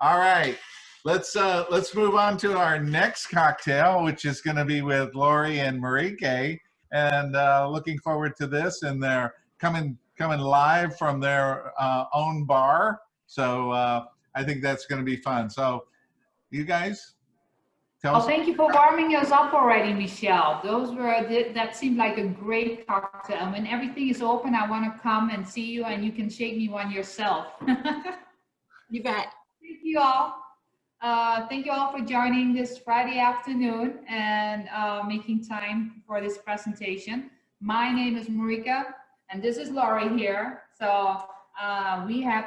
All right, let's move on to our next cocktail, which is going to be with Laurie and Marieke, and looking forward to this. And they're coming live from their own bar, so I think that's going to be fun. So, you guys, tell us. Thank you for warming us up already, Michelle. That seemed like a great cocktail. And when everything is open, I want to come and see you, and you can shake me one yourself. You bet. Thank you all. Thank you all for joining this Friday afternoon and making time for this presentation. My name is Marieke, and this is Laurie here. So Laurie has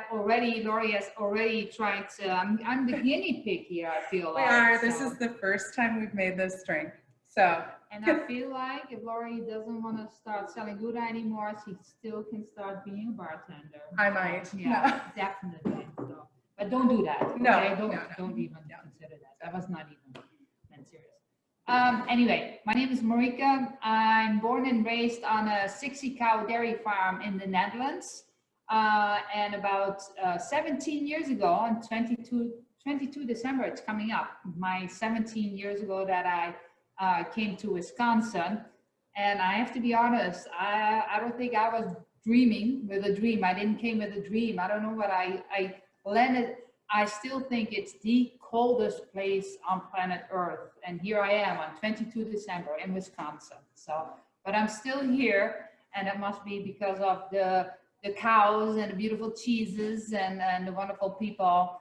already tried to, I'm the guinea pig here, I feel like. We are. This is the first time we've made this drink. So. And I feel like if Laurie doesn't want to start selling Gouda anymore, she still can start being a bartender. I might. Yeah, definitely. So, but don't do that. No, okay? Don't even consider that. That was not even meant serious. Anyway, my name is Marieke. I'm born and raised on a 60-cow dairy farm in the Netherlands. And about 17 years ago, on 22 December, it's coming up, my 17 years ago that I came to Wisconsin. And I have to be honest, I don't think I was dreaming with a dream. I didn't came with a dream. I don't know what I landed. I still think it's the coldest place on planet Earth. And here I am on 22 December in Wisconsin. So, but I'm still here, and it must be because of the cows and the beautiful cheeses and the wonderful people.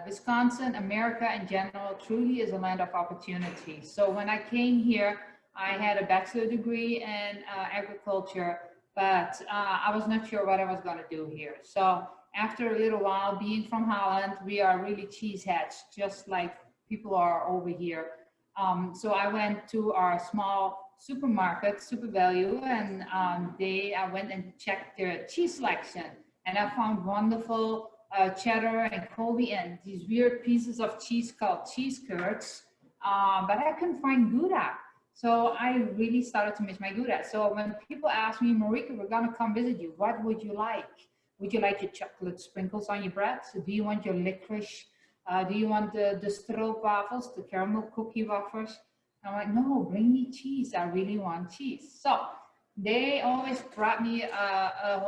Wisconsin, America in general, truly is a land of opportunity. So when I came here, I had a bachelor degree in agriculture, but I was not sure what I was going to do here. So after a little while, being from Holland, we are really cheeseheads, just like people are over here. So I went to our small supermarket, Super Value, and I went and checked their cheese selection, and I found wonderful cheddar and Colby and these weird pieces of cheese called cheese curds, but I couldn't find Gouda. So I really started to miss my Gouda. So when people ask me, Marieke, we're gonna come visit you, what would you like? Would you like your chocolate sprinkles on your bread? So do you want your licorice? Do you want the stroopwafels, the caramel cookie wafers? I'm like, no, bring me cheese. I really want cheese. So they always brought me a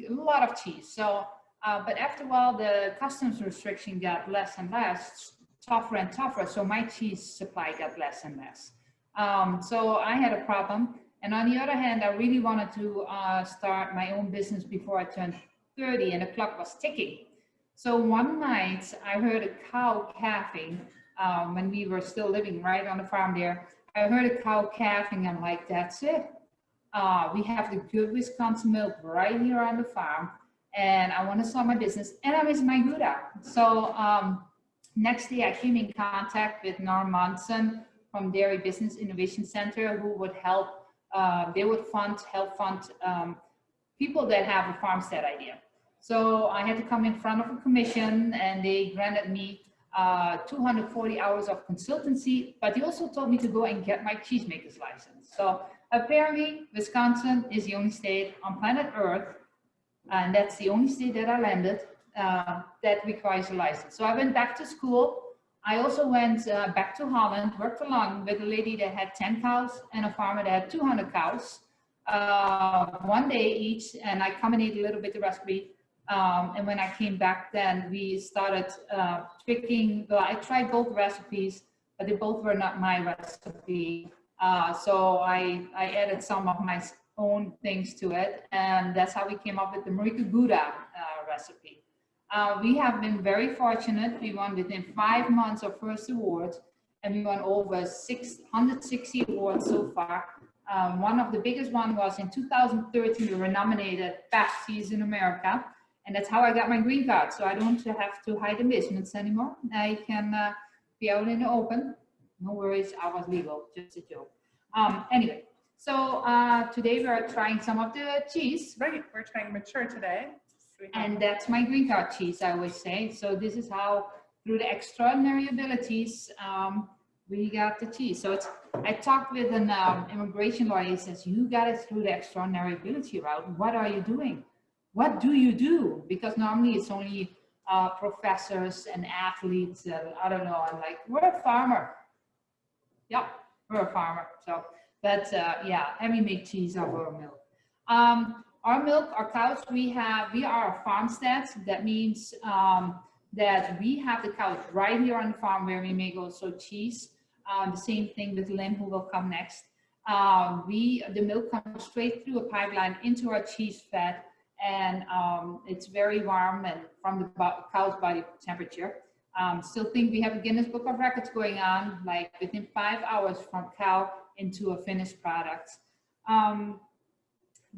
lot of cheese. So, but after a while, the customs restriction got less and less, tougher and tougher. So my cheese supply got less and less. So I had a problem. And on the other hand, I really wanted to start my own business before I turned 30, and the clock was ticking. So one night I heard a cow calving when we were still living right on the farm there. I heard a cow calving. I'm like, that's it. We have the good Wisconsin milk right here on the farm, and I want to start my business, and I miss my Gouda. So next day I came in contact with Norm Monson from Dairy Business Innovation Center, who would help. They would help fund people that have a farmstead idea. So I had to come in front of a commission, and they granted me 240 hours of consultancy, but they also told me to go and get my Cheesemakers license. So apparently Wisconsin is the only state on planet Earth, and that's the only state that I landed that requires a license. So I went back to school. I also went back to Holland, worked along with a lady that had 10 cows and a farmer that had 200 cows, one day each, and I combined a little bit the recipe. And when I came back, then we started tweaking. Well, I tried both recipes, but they both were not my recipe. So I added some of my own things to it, and that's how we came up with the Marieke Gouda recipe. We have been very fortunate. We won within 5 months our first award, and we won over 660 awards so far. One of the biggest one was in 2013. We were nominated Best Cheese in America, and that's how I got my green card. So I don't have to hide the business anymore. I can be out in the open. No worries, I was legal, just a joke. Anyway, so today we're trying some of the cheese. Right, we're trying mature today. And that's my green card cheese, I always say. So this is how, through the extraordinary abilities, we got the cheese. So it's, I talked with an immigration lawyer. He says, you got it through the extraordinary ability route. What are you doing? what do you do? Because normally it's only professors and athletes and I don't know. I'm like, we're a farmer. Yep, we're a farmer. So, but yeah, and we make cheese out of our milk. Our milk, our cows, we are a farmstead. That means that we have the cows right here on the farm where we make also cheese. The same thing with Lynn, who will come next. The milk comes straight through a pipeline into our cheese fat, and it's very warm and from the cow's body temperature. Still think we have a Guinness Book of Records going on, like within 5 hours from cow into a finished product.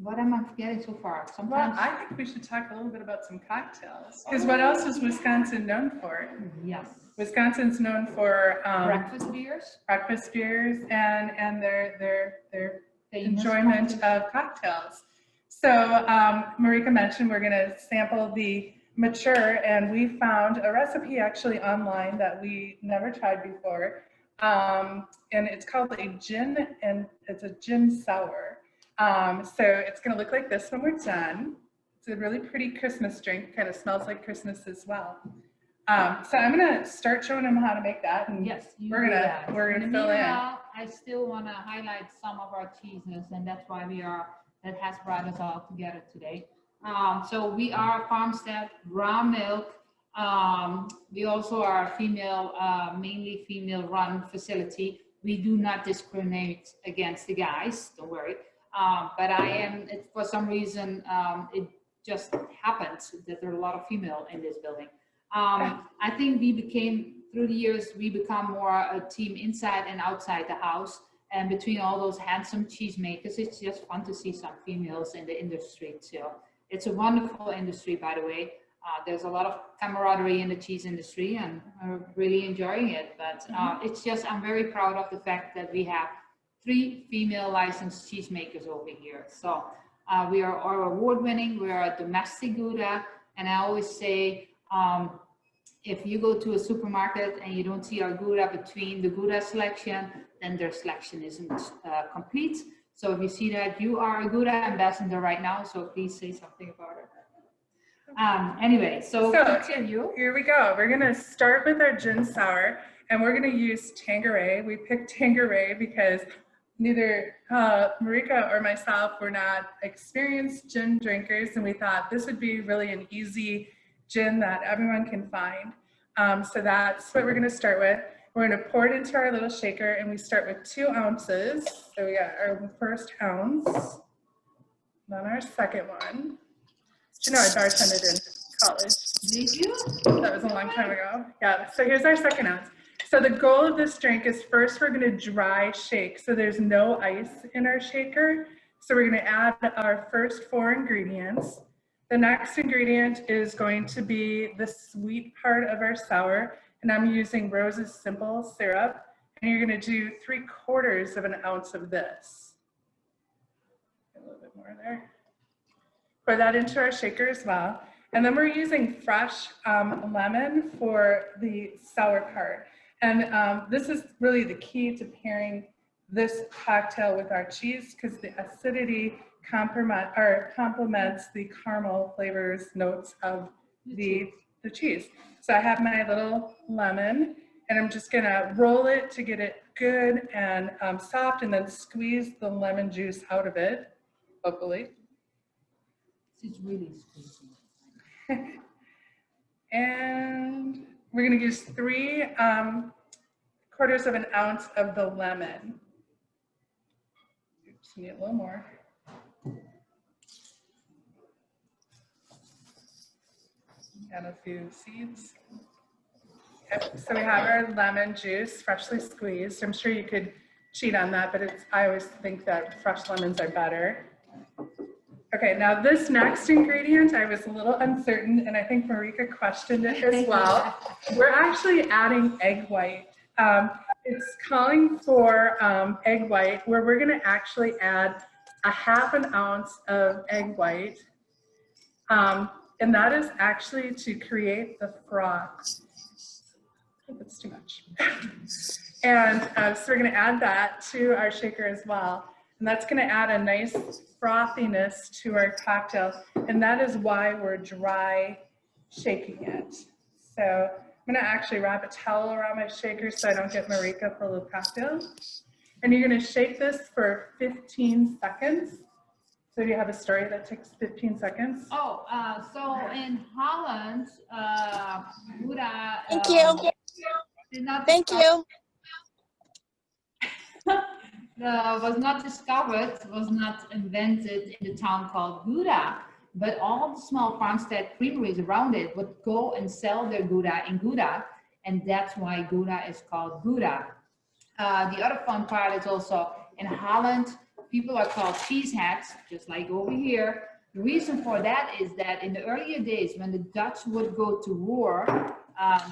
What am I forgetting so far? Sometimes. Well, I think we should talk a little bit about some cocktails. Because what else is Wisconsin known for? Yes. Wisconsin's known for Breakfast beers. Breakfast beers and their enjoyment of cocktails. So Marieke mentioned we're going to sample the mature, and we found a recipe actually online that we never tried before, and it's called a gin, and it's a gin sour. So it's going to look like this when we're done. It's a really pretty Christmas drink, kind of smells like Christmas as well. So I'm going to start showing them how to make that, and Yes, we're gonna fill in. I still want to highlight some of our cheeses, and that's why that has brought us all together today. So we are a farmstead, raw milk. We also are a female, mainly female-run facility. We do not discriminate against the guys, don't worry. But for some reason, it just happens that there are a lot of female in this building. I think through the years, we become more a team inside and outside the house. And between all those handsome cheesemakers, it's just fun to see some females in the industry too. It's a wonderful industry, by the way. There's a lot of camaraderie in the cheese industry, and I'm really enjoying it. But it's just, I'm very proud of the fact that we have 3 female licensed cheesemakers over here. So we are award-winning. We are a domestic Gouda, and I always say, if you go to a supermarket and you don't see our Gouda between the Gouda selection, then their selection isn't complete. So if you see that, you are a Gouda ambassador right now, so please say something about it. Anyway, so continue. Here we go. We're going to start with our gin sour, and we're going to use Tanqueray. We picked Tanqueray because neither Marieke or myself were not experienced gin drinkers, and we thought this would be really an easy gin that everyone can find. So that's what we're going to start with. We're going to pour it into our little shaker, and we start with 2 ounces. So we got our first ounce, then our second one. You know, I bartended in college. Did you? That was a long time ago. Yeah, so here's our second ounce. So the goal of this drink is first we're going to dry shake. So there's no ice in our shaker. So we're going to add our first 4 ingredients. The next ingredient is going to be the sweet part of our sour, and I'm using Rose's Simple syrup, and you're going to do 3/4 of an ounce of this. A little bit more there. Pour that into our shaker as well, and then we're using fresh lemon for the sour part, and this is really the key to pairing this cocktail with our cheese, because the acidity complements the caramel flavors notes of the cheese. So I have my little lemon, and I'm just gonna roll it to get it good and soft, and then squeeze the lemon juice out of it, hopefully. It's really squeezing. And we're gonna use 3/4 of an ounce of the lemon. Oops, need a little more. Add a few seeds. Okay, so we have our lemon juice, freshly squeezed. I'm sure you could cheat on that, but I always think that fresh lemons are better. Okay, now this next ingredient, I was a little uncertain, and I think Marieke questioned it as well. We're actually adding egg white. It's calling for egg white, where we're gonna actually add a 1/2 ounce of egg white. And that is actually to create the froth. Oh, that's too much. And so we're going to add that to our shaker as well. And that's going to add a nice frothiness to our cocktail. And that is why we're dry shaking it. So I'm going to actually wrap a towel around my shaker so I don't get Marieke full of cocktail. And you're going to shake this for 15 seconds. So do you have a story that takes 15 seconds? Oh, so in Holland, Gouda. Thank you. Did not Thank you. Was not discovered, was not invented in the town called Gouda, but all the small farms that creameries around it would go and sell their Gouda in Gouda, and that's why Gouda is called Gouda. The other fun part is also in Holland, people are called cheeseheads, just like over here. The reason for that is that in the earlier days when the Dutch would go to war,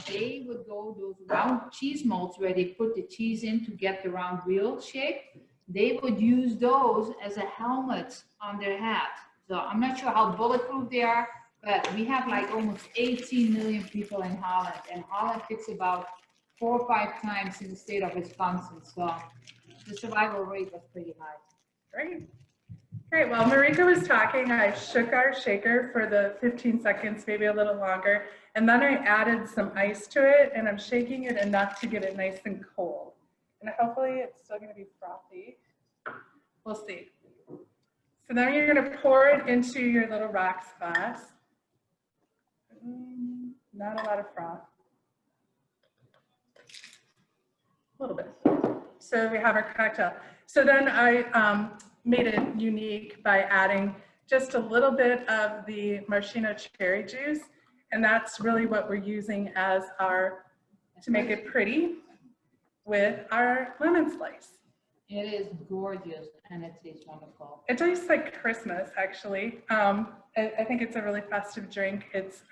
they would go those round cheese molds where they put the cheese in to get the round wheel shape. They would use those as a helmet on their hat. So I'm not sure how bulletproof they are, but we have like almost 18 million people in Holland, and Holland fits about 4 or 5 times in the state of Wisconsin. So the survival rate was pretty high. Great. Great. While Marieke was talking, I shook our shaker for the 15 seconds, maybe a little longer, and then I added some ice to it, and I'm shaking it enough to get it nice and cold. And hopefully it's still going to be frothy. We'll see. So then you're going to pour it into your little rocks glass. Not a lot of froth. A little bit. So we have our cocktail. So then I made it unique by adding just a little bit of the maraschino cherry juice. And that's really what we're using as our, to make it pretty with our lemon slice. It is gorgeous and it tastes wonderful. It tastes like Christmas, actually. I think it's a really festive drink. It's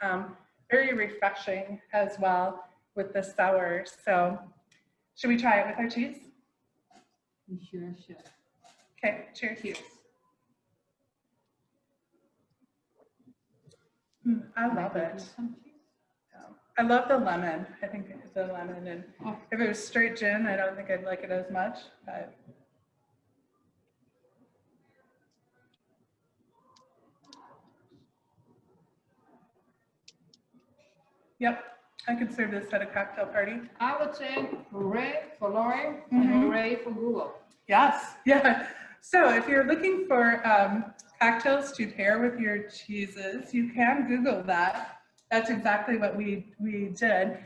very refreshing as well with the sour. So should we try it with our cheese? We sure should. Okay, cheers. Cheers. I love it. Some cheese? I love the lemon. I think the lemon, and if it was straight gin, I don't think I'd like it as much, but. Yep, I could serve this at a cocktail party. I would say hooray for Laurie and hooray for Google. Yes, yeah. So if you're looking for cocktails to pair with your cheeses, you can Google that. That's exactly what we did.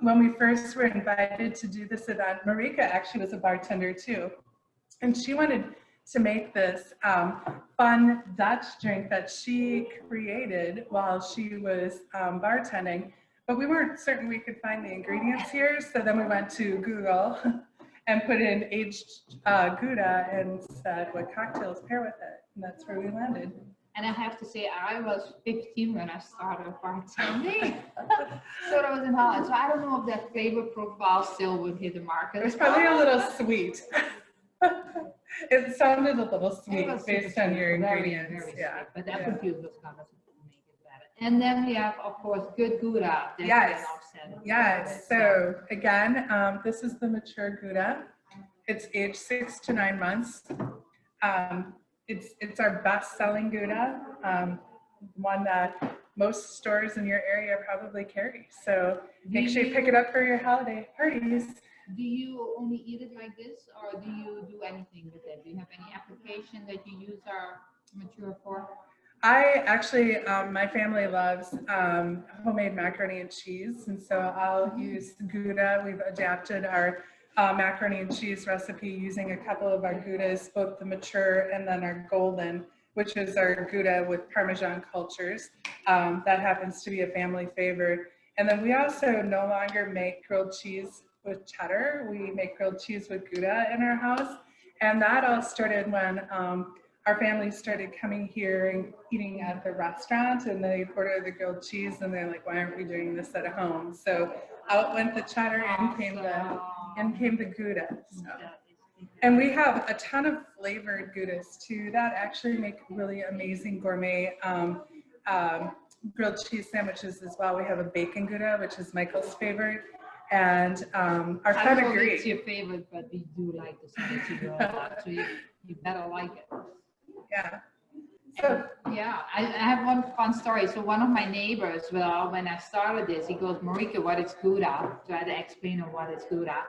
When we first were invited to do this event, Marieke actually was a bartender too. And she wanted to make this fun Dutch drink that she created while she was bartending. But we weren't certain we could find the ingredients here. So then we went to Google and put in aged Gouda and said what cocktails pair with it. And that's where we landed. And I have to say, I was 15 when I started bartending. So that was in Holland. So I don't know if that flavor profile still would hit the market. It was probably a little sweet. It sounded a little sweet based on your ingredients. Very yeah. sweet, but that confused was kind of make it better. And then we have, of course, good Gouda. Yes. Yes. So again, this is the mature Gouda. It's aged 6 to 9 months. It's our best-selling Gouda, one that most stores in your area probably carry. So make sure you pick it up for your holiday parties. Do you only eat it like this, or do you do anything with it? Do you have any application that you use our mature for? I actually, my family loves homemade macaroni and cheese, and so I'll use Gouda. We've adapted our macaroni and cheese recipe using a couple of our Goudas, both the mature and then our golden, which is our Gouda with Parmesan cultures. That happens to be a family favorite. And then we also no longer make grilled cheese with cheddar. We make grilled cheese with Gouda in our house. And that all started when our family started coming here and eating at the restaurant, and they order the grilled cheese and they're like, why aren't we doing this at home? So out went the cheddar and came the Gouda. So. And we have a ton of flavored Goudas too that actually make really amazing gourmet grilled cheese sandwiches as well. We have a bacon Gouda, which is Michael's favorite, and our I don't know if pedigree. it's your favorite, but we do like the spaghetti roll a lot. So You better like it. Yeah. So, Yeah, I have one fun story. So one of my neighbors, well, when I started this, he goes, Marieke, what is Gouda? So I had to explain him what is Gouda.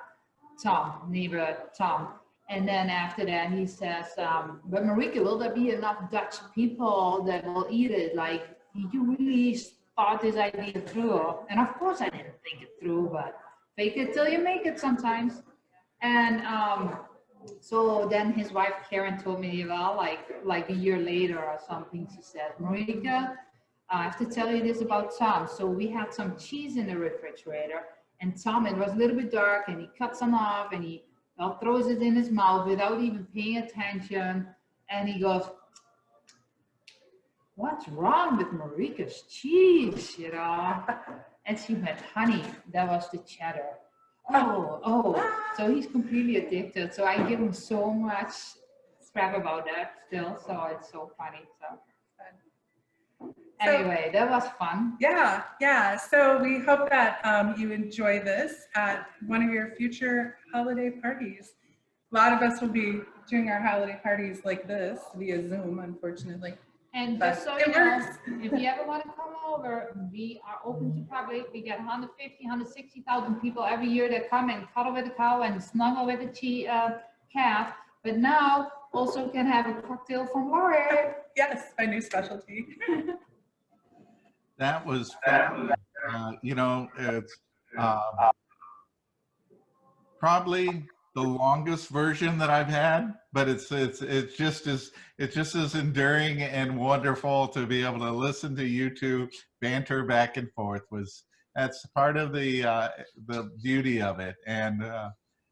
Tom, neighbor Tom. And then after that, he says, but Marieke, will there be enough Dutch people that will eat it? Like, did you really thought this idea through? And of course I didn't think it through, but fake it till you make it sometimes. And so then his wife Karen told me, well, like a year later or something, she said, Marieke, I have to tell you this about Tom. So we had some cheese in the refrigerator, and Tom, it was a little bit dark, and he cut some off, and he throws it in his mouth without even paying attention, and he goes, what's wrong with Marieke's cheese, you know? And she went, honey, that was the cheddar. Oh, so he's completely addicted. So I give him so much crap about that still. So it's so funny. So anyway, that was fun. Yeah. So we hope that you enjoy this at one of your future holiday parties. A lot of us will be doing our holiday parties like this via Zoom, unfortunately. And But just so it you know, works. if you ever want to come over, we are open to public. We get 150, 160,000 people every year that come and cuddle with the cow and snuggle with the calf. But now also can have a cocktail from Laurie. Yes, my new specialty. That was fun. You know, it's probably the longest version that I've had, but it's just as enduring and wonderful to be able to listen to you two banter back and forth. That's part of the beauty of it. And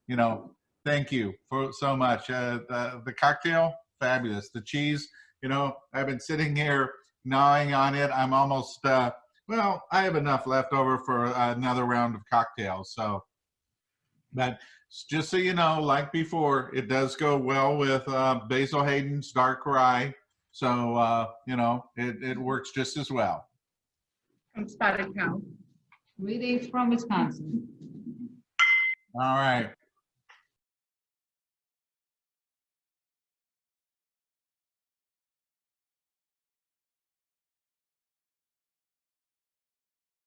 you know, thank you for so much. The cocktail, fabulous. The cheese, you know, I've been sitting here gnawing on it. I'm almost well, I have enough left over for another round of cocktails. So, but just so you know, like before, it does go well with Basil Hayden's dark rye. So, you know, it works just as well. From Spotted Cow. Greetings from Wisconsin. All right.